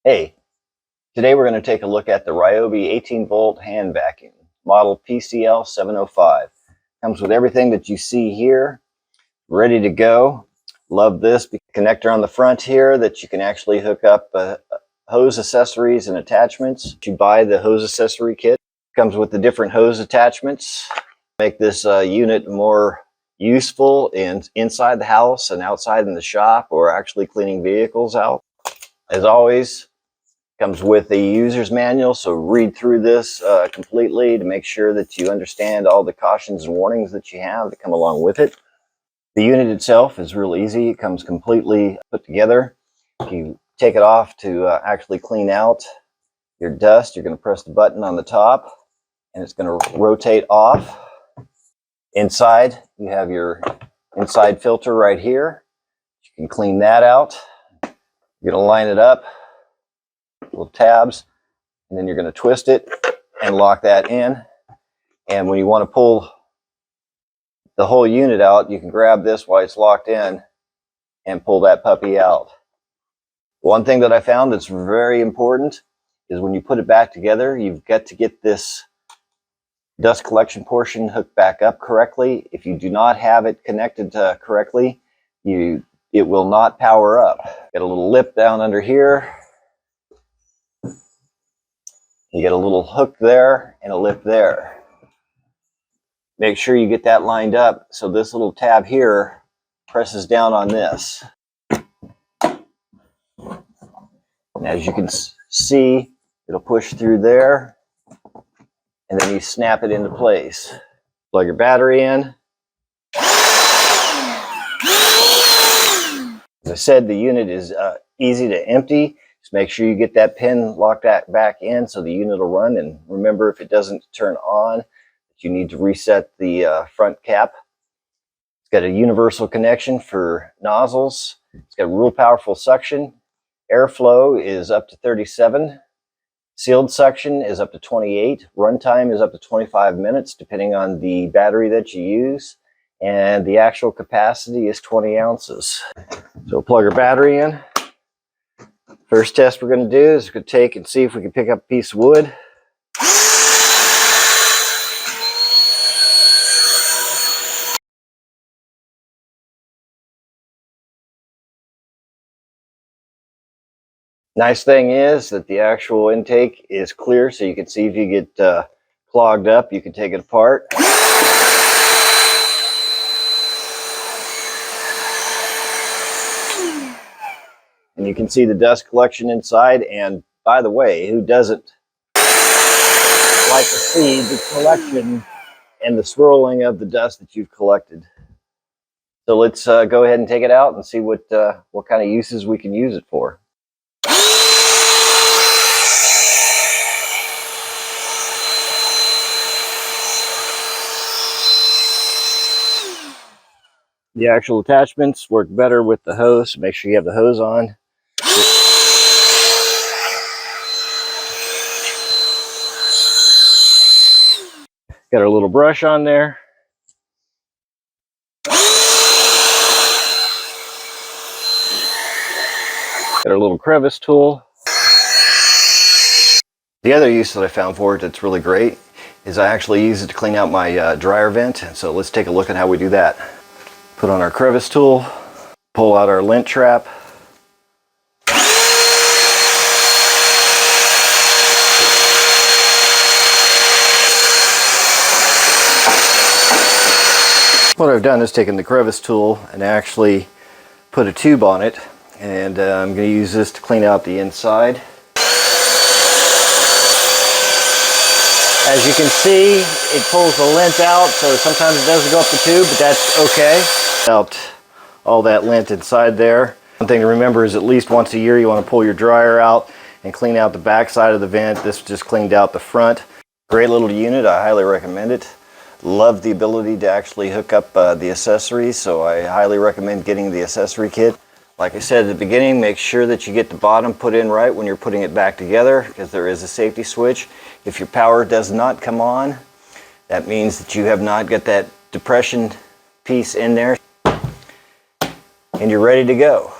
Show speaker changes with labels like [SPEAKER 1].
[SPEAKER 1] Hey, today we're going to take a look at the Ryobi 18-volt hand vacuum, model PCL705. Comes with everything that you see here, ready to go. Love this connector on the front here that you can actually hook up hose accessories and attachments. You buy the hose accessory kit. Comes with the different hose attachments. Make this unit more useful inside the house and outside in the shop, or actually cleaning vehicles out. As always, comes with a user's manual, so read through this completely to make sure that you understand all the cautions and warnings that you have that come along with it. The unit itself is real easy. It comes completely put together. If you take it off to actually clean out your dust, you're going to press the button on the top and it's going to rotate off. Inside, you have your inside filter right here. You can clean that out. You're going to line it up, little tabs, and then you're going to twist it and lock that in. And when you want to pull the whole unit out, you can grab this while it's locked in and pull that puppy out. One thing that I found that's very important is when you put it back together, you've got to get this dust collection portion hooked back up correctly. If you do not have it connected correctly, it will not power up. Got a little lip down under here. You get a little hook there and a lip there. Make sure you get that lined up so this little tab here presses down on this. And as you can see, it'll push through there, and then you snap it into place. Plug your battery in. As I said, the unit is easy to empty. Just make sure you get that pin locked back in so the unit will run. And remember, if it doesn't turn on, you need to reset the front cap. It's got a universal connection for nozzles. It's got a real powerful suction. Airflow is up to 37. Sealed suction is up to 28. Runtime is up to 25 minutes, depending on the battery that you use. And the actual capacity is 20 ounces. So plug our battery in. First test we're going to do is going to take and see if we can pick up a piece of wood. Nice thing is that the actual intake is clear, so you can see if you get clogged up, you can take it apart. And you can see the dust collection inside. And by the way, who doesn't like to see the collection and the swirling of the dust that you've collected? So let's go ahead and take it out and see what kind of uses we can use it for. The actual attachments work better with the hose, so make sure you have the hose on. Got our little brush on there. Got our little crevice tool. The other use that I found for it that's really great is I actually use it to clean out my dryer vent. And so let's take a look at how we do that. Put on our crevice tool, pull out our lint trap. What I've done is taken the crevice tool and actually put a tube on it, and I'm going to use this to clean out the inside. As you can see, it pulls the lint out, so sometimes it doesn't go up the tube, but that's okay. Out all that lint inside there. One thing to remember is at least once a year you want to pull your dryer out and clean out the back side of the vent. This just cleaned out the front. Great little unit. I highly recommend it. Love the ability to actually hook up the accessories, so I highly recommend getting the accessory kit. Like I said at the beginning, make sure that you get the bottom put in right when you're putting it back together, because there is a safety switch. If your power does not come on, that means that you have not got that depression piece in there, and you're ready to go.